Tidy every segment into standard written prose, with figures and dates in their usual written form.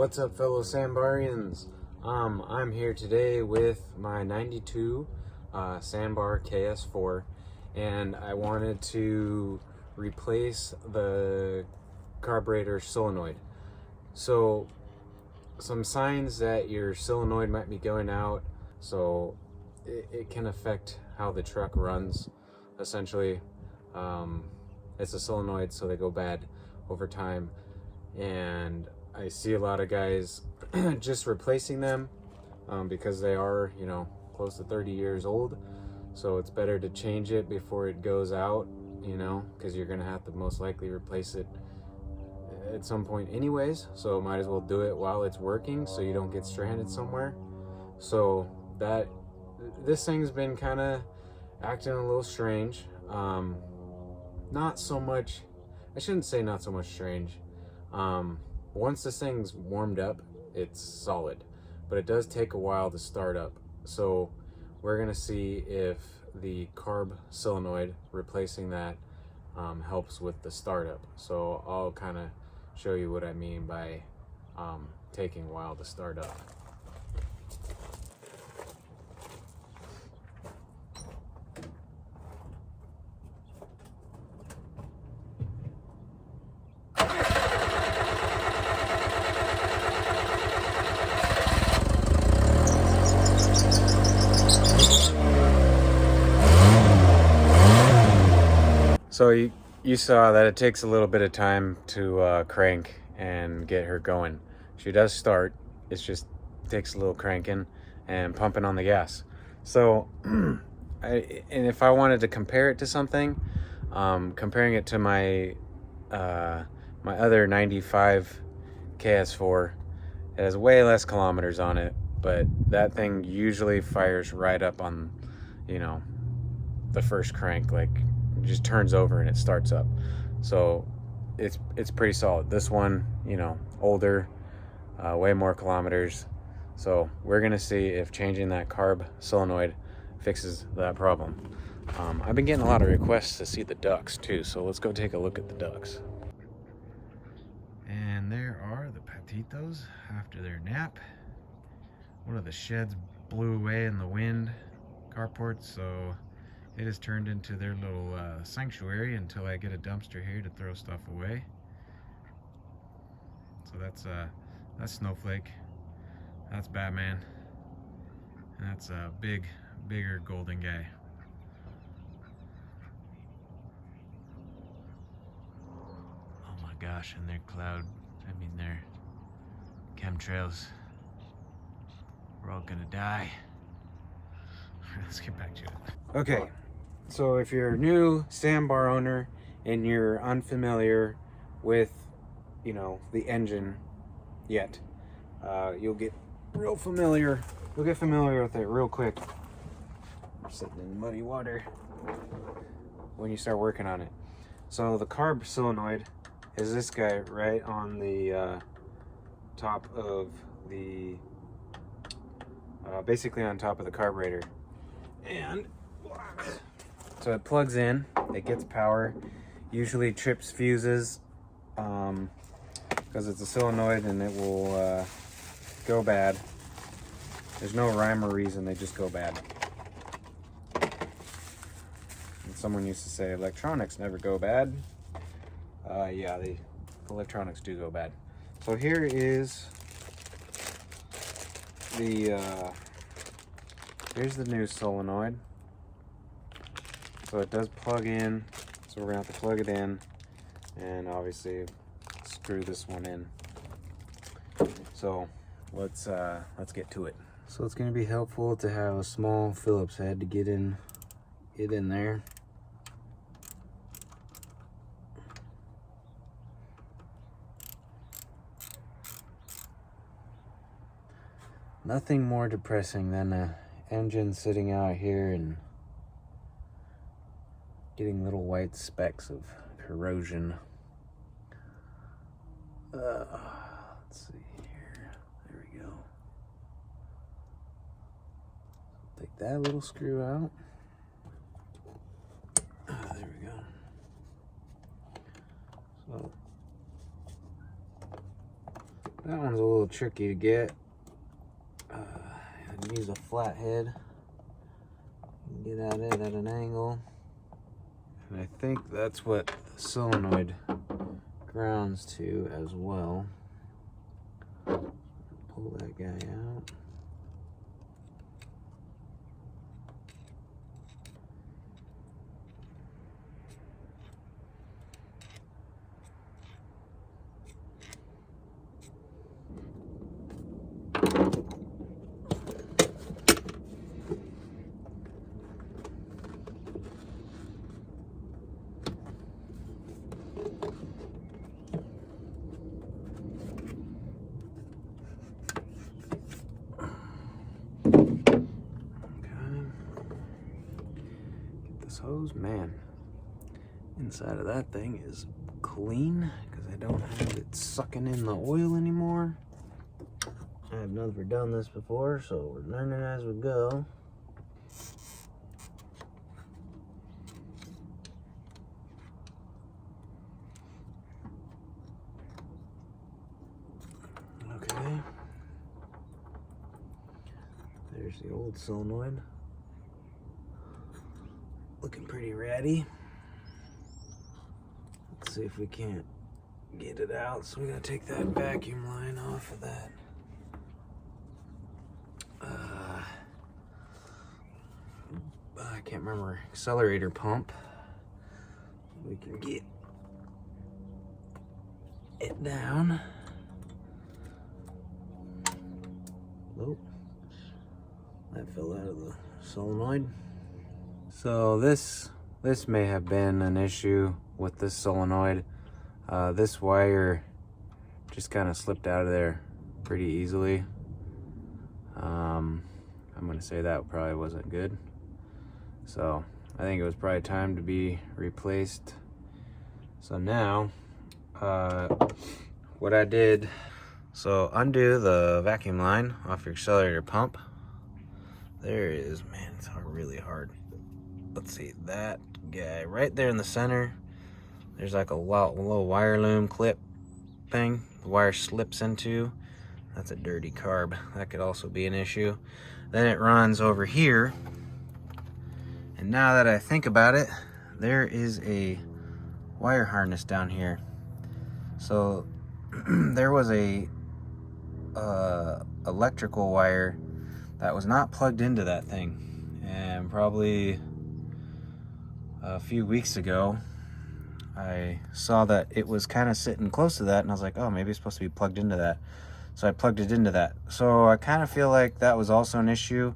What's up, fellow Sambarians? I'm here today with my 92 Sambar KS4, and I wanted to replace the carburetor solenoid. So some signs that your solenoid might be going out, so it can affect how the truck runs. Essentially, it's a solenoid, so they go bad over time, and I see a lot of guys just replacing them because they are, close to 30 years old. So it's better to change it before it goes out, because you're gonna have to most likely replace it at some point anyways. So might as well do it while it's working so you don't get stranded somewhere. So this thing's been kind of acting a little strange. Not so much, I shouldn't say not so much strange. Once this thing's warmed up, it's solid, but it does take a while to start up. So we're gonna see if the carb solenoid, replacing that, helps with the startup. So I'll kind of show you what I mean by taking a while to start up. So you saw that it takes a little bit of time to crank and get her going. She does start, it just takes a little cranking and pumping on the gas. So, and if I wanted to compare it to something, comparing it to my my other 95 KS4, it has way less kilometers on it, but that thing usually fires right up on, the first crank. Like, it just turns over and it starts up. So it's pretty solid. This one, older, way more kilometers. So we're gonna see if changing that carb solenoid fixes that problem. I've been getting a lot of requests to see the ducts too, so let's go take a look at the ducts. And there are the patitos after their nap. One of the sheds blew away in the wind, carport, so it has turned into their little sanctuary until I get a dumpster here to throw stuff away. So that's Snowflake, that's Batman, and that's a bigger golden guy. Oh my gosh, and their their chemtrails. We're all gonna die. Let's get back to it. Okay, so if you're a new Sambar owner and you're unfamiliar with, the engine yet, you'll get familiar with it real quick. I'm sitting in muddy water when you start working on it. So the carb solenoid is this guy right on the top of the, basically on top of the carburetor. And so it plugs in, it gets power, usually trips fuses, because it's a solenoid and it will go bad. There's no rhyme or reason, they just go bad. And someone used to say electronics never go bad. Yeah, the electronics do go bad. So here is here's the new solenoid. So it does plug in, so we're gonna have to plug it in and obviously screw this one in. So let's get to it. So it's gonna be helpful to have a small Phillips head to get in there. Nothing more depressing than an engine sitting out here and getting little white specks of corrosion. Let's see here. There we go. Take that little screw out. There we go. So That one's a little tricky to get. I'd use a flathead. Get at it at an angle. And I think that's what the solenoid grounds to as well. Pull that guy out. Hose, man, inside of that thing is clean because I don't have it sucking in the oil anymore. I've never done this before, so we're learning as we go. Okay, there's the old solenoid. Looking pretty ratty. Let's see if we can't get it out. So we gotta take that vacuum line off of that. I can't remember, accelerator pump. We can get it down. Oh, that fell out of the solenoid. So this may have been an issue with this solenoid. This wire just kind of slipped out of there pretty easily. I'm gonna say that probably wasn't good. So I think it was probably time to be replaced. So now, what I did, so undo the vacuum line off your accelerator pump. There it is, man, it's really hard. Let's see, that guy right there in the center, there's like a little wire loom clip thing the wire slips into. That's a dirty carb. That could also be an issue. Then it runs over here, and now that I think about it, there is a wire harness down here. So there was a electrical wire that was not plugged into that thing, and probably a few weeks ago I saw that it was kind of sitting close to that, and I was like, oh, maybe it's supposed to be plugged into that. So I plugged it into that. So I kind of feel like that was also an issue.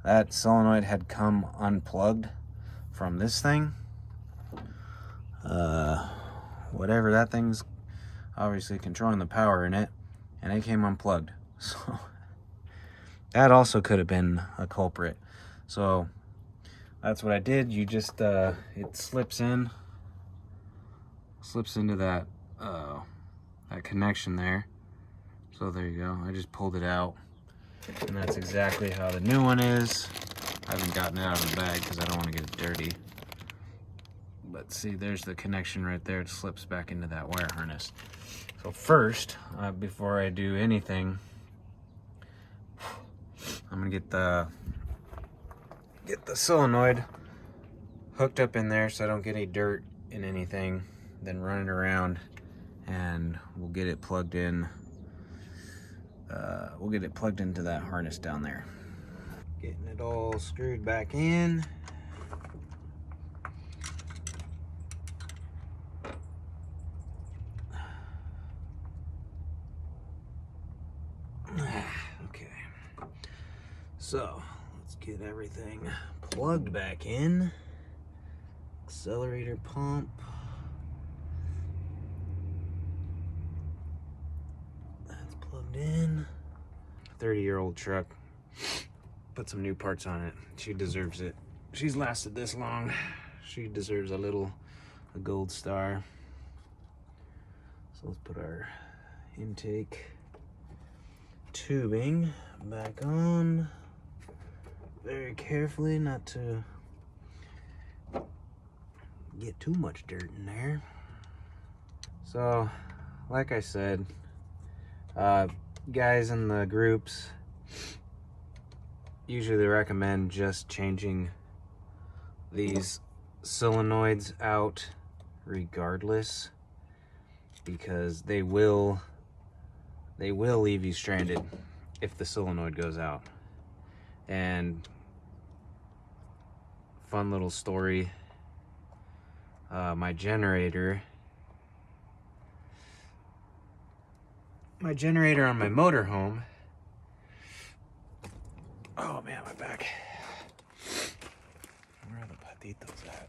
That solenoid had come unplugged from this thing. Whatever, that thing's obviously controlling the power in it, and it came unplugged. So that also could have been a culprit. So that's what I did. You just it slips into that that connection there. So there you go. I just pulled it out, and that's exactly how the new one is. I haven't gotten it out of the bag because I don't want to get it dirty. But see, there's the connection right there. It slips back into that wire harness. So first, before I do anything, I'm gonna get the solenoid hooked up in there so I don't get any dirt in anything. Then run it around, and we'll get it plugged in. We'll get it plugged into that harness down there. Getting it all screwed back in. Okay, so let's get everything plugged back in. Accelerator pump. That's plugged in. 30-year-old truck. Put some new parts on it. She deserves it. She's lasted this long. She deserves a gold star. So let's put our intake tubing back on very carefully, not to get too much dirt in there. So like I said, Guys in the groups usually recommend just changing these solenoids out regardless, because they will leave you stranded if the solenoid goes out. And fun little story, my generator on my motorhome, oh man, my back, where are the patitos at?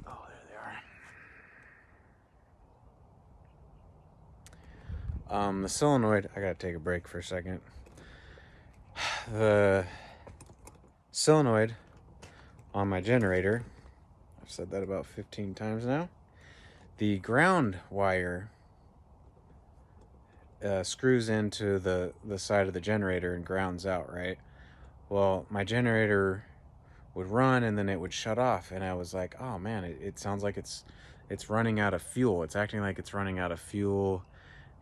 Oh, there they are. The solenoid, I gotta take a break for a second. The solenoid on my generator, I've said that about 15 times now. The ground wire screws into the side of the generator and grounds out, right? Well, my generator would run and then it would shut off, and I was like, oh man, it sounds like it's running out of fuel. It's acting like it's running out of fuel,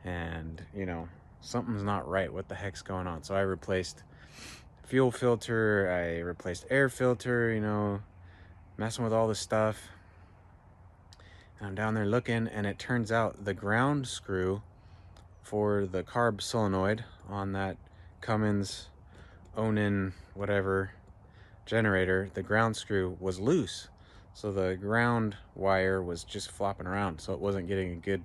and you know, something's not right. What the heck's going on? So I replaced fuel filter, I replaced air filter, you know, messing with all this stuff. And I'm down there looking, and it turns out the ground screw for the carb solenoid on that Cummins Onan whatever generator, the ground screw was loose. So the ground wire was just flopping around, so it wasn't getting a good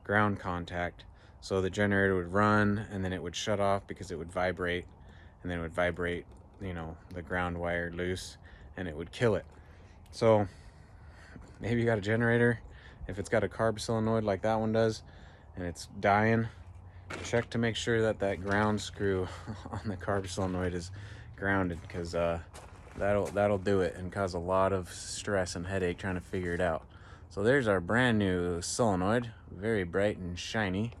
ground contact. So the generator would run and then it would shut off because it would vibrate, and then it would vibrate, you know, the ground wire loose, and it would kill it. So maybe you got a generator, if it's got a carb solenoid like that one does and it's dying, check to make sure that that ground screw on the carb solenoid is grounded, because that'll do it and cause a lot of stress and headache trying to figure it out. So there's our brand new solenoid, very bright and shiny.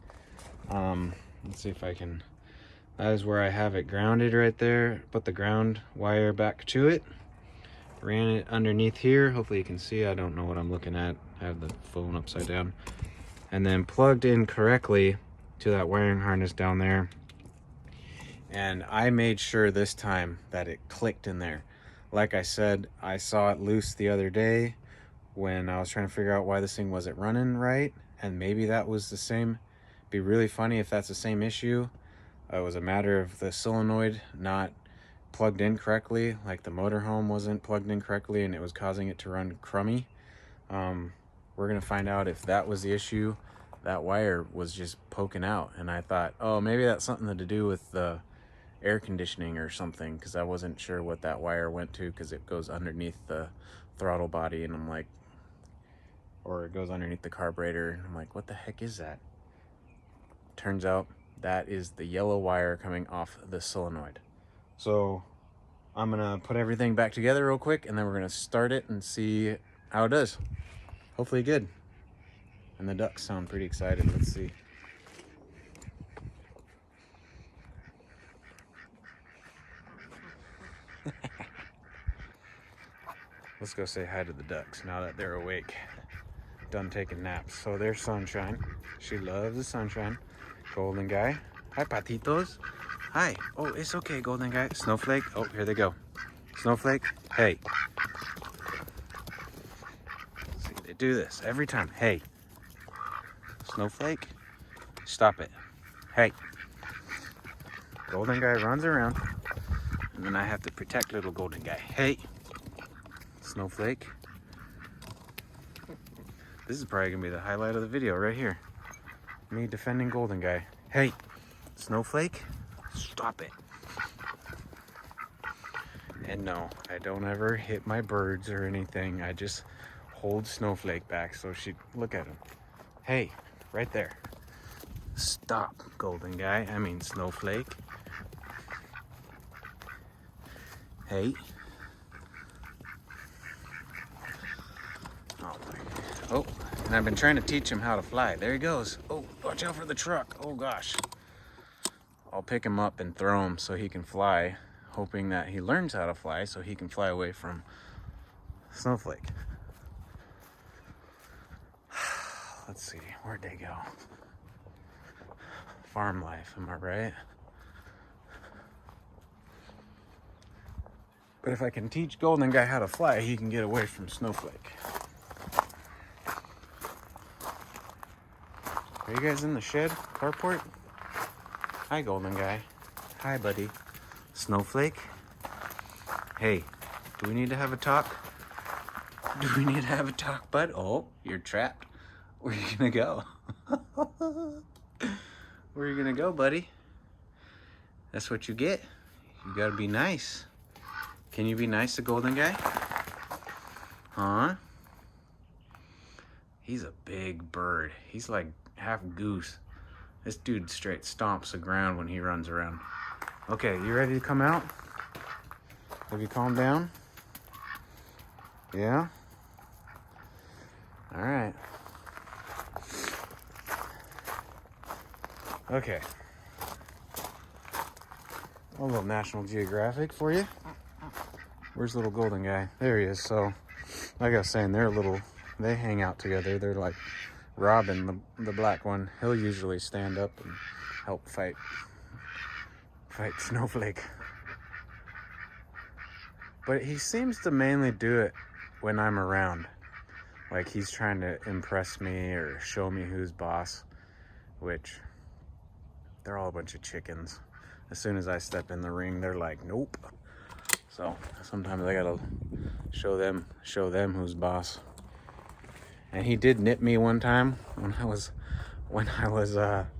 Let's see if I can, that is where I have it grounded right there. Put the ground wire back to it, ran it underneath here, hopefully you can see, I don't know what I'm looking at, I have the phone upside down, and then plugged in correctly to that wiring harness down there. And I made sure this time that it clicked in there. Like I said, I saw it loose the other day when I was trying to figure out why this thing wasn't running right, and maybe that was the same. Be really funny if that's the same issue. It was a matter of the solenoid not plugged in correctly, like the motorhome wasn't plugged in correctly and it was causing it to run crummy. We're gonna find out if that was the issue. That wire was just poking out, and I thought, oh, maybe that's something to do with the air conditioning or something, because I wasn't sure what that wire went to, because it goes underneath the throttle body, and I'm like, or it goes underneath the carburetor, and I'm like, what the heck is that? Turns out that is the yellow wire coming off the solenoid. So I'm gonna put everything back together real quick, and then we're gonna start it and see how it does. Hopefully good. And the ducks sound pretty excited. Let's see. Let's go say hi to the ducks now that they're awake, done taking naps. So there's Sunshine. She loves the sunshine. Golden Guy. Hi, patitos. Hi. Oh, it's okay, Golden Guy. Snowflake. Oh, here they go. Snowflake. Hey. See, they do this every time. Hey. Snowflake. Stop it. Hey. Golden Guy runs around, and then I have to protect little Golden Guy. Hey. Snowflake. This is probably gonna be the highlight of the video right here. Me defending Golden Guy. Hey, Snowflake, stop it. And no, I don't ever hit my birds or anything. I just hold Snowflake back so she, look at him. Hey, right there. Stop, Golden Guy. I mean Snowflake. Hey. Oh, and I've been trying to teach him how to fly. There he goes. Oh, watch out for the truck. Oh gosh. I'll pick him up and throw him so he can fly, hoping that he learns how to fly so he can fly away from Snowflake. Let's see, where'd they go? Farm life, am I right? But if I can teach Golden Guy how to fly, he can get away from Snowflake. Are you guys in the shed, carport? Hi, Golden Guy. Hi, buddy. Snowflake? Hey, do we need to have a talk? Do we need to have a talk, bud? Oh, you're trapped. Where are you gonna go? Where are you gonna go, buddy? That's what you get. You gotta be nice. Can you be nice to Golden Guy? Huh? He's a big bird. He's like half goose. This dude straight stomps the ground when he runs around. Okay, you ready to come out? Have you calmed down? Yeah? All right. Okay. A little National Geographic for you. Where's little Golden Guy? There he is. So, like I was saying, they hang out together. They're like Robin, the black one. He'll usually stand up and help fight Snowflake. But he seems to mainly do it when I'm around. Like he's trying to impress me or show me who's boss, which they're all a bunch of chickens. As soon as I step in the ring, they're like, nope. So sometimes I gotta show them who's boss. And he did nip me one time when I was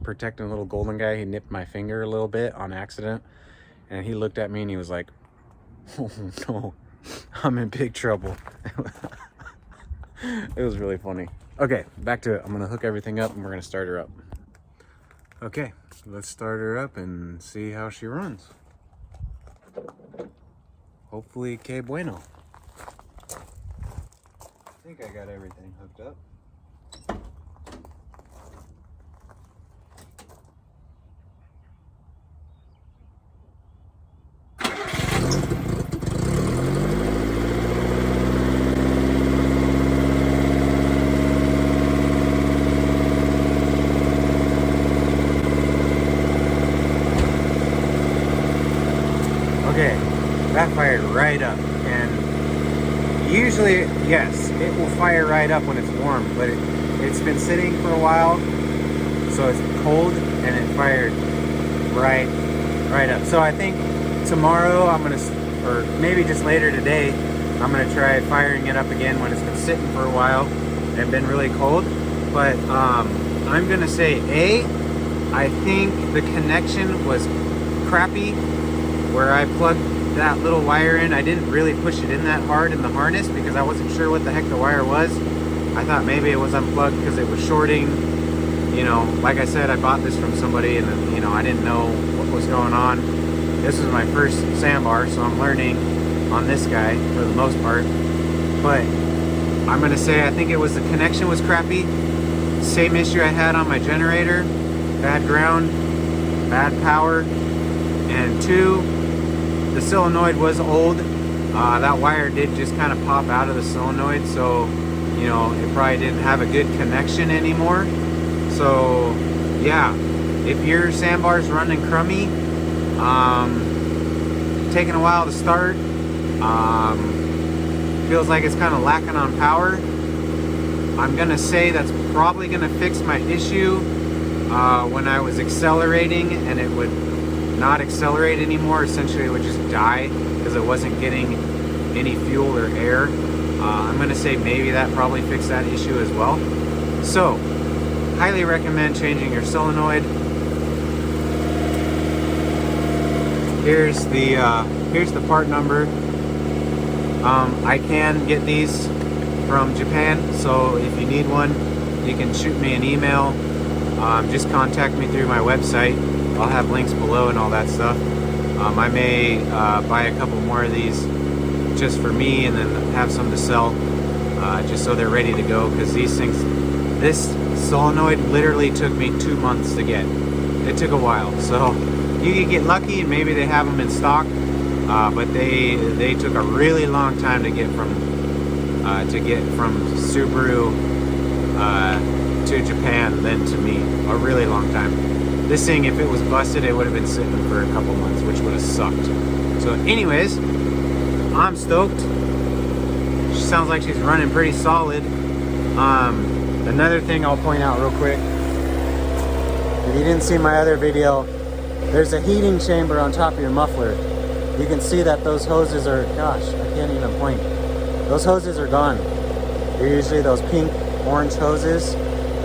protecting a little Golden Guy. He nipped my finger a little bit on accident, and he looked at me and he was like, "Oh no, I'm in big trouble." It was really funny. Okay, back to it. I'm gonna hook everything up and we're gonna start her up. Okay, let's start her up and see how she runs. Hopefully, que bueno. I think I got everything hooked up. Okay, that fired right up, and usually, yes, it will fire right up when it's warm, but it's been sitting for a while, so it's cold, and it fired right up. So I think tomorrow I'm gonna, or maybe just later today, I'm gonna try firing it up again when it's been sitting for a while and been really cold. But I'm gonna say I think the connection was crappy. Where I plugged that little wire in, I didn't really push it in that hard in the harness because I wasn't sure what the heck the wire was. I thought maybe it was unplugged because it was shorting. You know, like I said, I bought this from somebody and, you know, I didn't know what was going on. This was my first Sambar, so I'm learning on this guy for the most part. But I'm going to say I think it was the connection was crappy. Same issue I had on my generator. Bad ground, bad power, and 2, the solenoid was old. That wire did just kind of pop out of the solenoid, so you know it probably didn't have a good connection anymore. So yeah, if your Sambar's running crummy, taking a while to start, feels like it's kind of lacking on power, I'm gonna say that's probably gonna fix my issue when I was accelerating and it would not accelerate anymore. Essentially it would just die because it wasn't getting any fuel or air. I'm gonna say maybe that probably fixed that issue as well. So highly recommend changing your solenoid. Here's the part number. I can get these from Japan, so if you need one you can shoot me an email. Just contact me through my website. I'll have links below and all that stuff. I may buy a couple more of these just for me and then have some to sell, just so they're ready to go, because these things, this solenoid literally took me 2 months to get. It took a while, so you can get lucky and maybe they have them in stock, but they took a really long time to get from Subaru to Japan than to me. A really long time. This thing, if it was busted, it would have been sitting for a couple months, which would have sucked. So anyways, I'm stoked. She sounds like she's running pretty solid. Another thing I'll point out real quick. If you didn't see my other video, there's a heating chamber on top of your muffler. You can see that those hoses are, gosh, I can't even point. Those hoses are gone. They're usually those pink, orange hoses.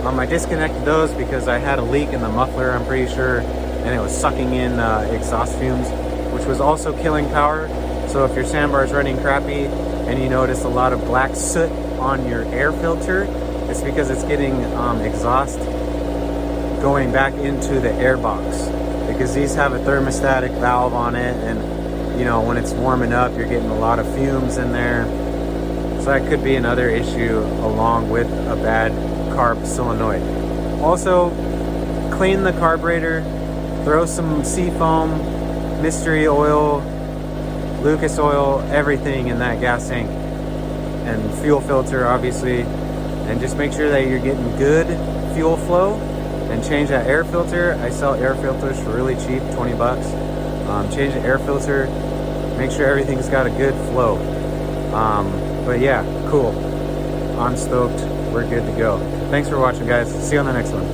I disconnected those because I had a leak in the muffler, I'm pretty sure, and it was sucking in exhaust fumes, which was also killing power. So if your sandbar is running crappy and you notice a lot of black soot on your air filter, it's because it's getting exhaust going back into the air box, because these have a thermostatic valve on it, and you know, when it's warming up, you're getting a lot of fumes in there. So that could be another issue, along with a bad carb solenoid. Also, clean the carburetor, throw some seafoam, mystery oil, Lucas oil, everything in that gas tank, and fuel filter obviously, and just make sure that you're getting good fuel flow, and change that air filter. I sell air filters for really cheap, 20 bucks. Change the air filter, make sure everything's got a good flow. But yeah, cool. I'm stoked. We're good to go. Thanks for watching, guys. See you on the next one.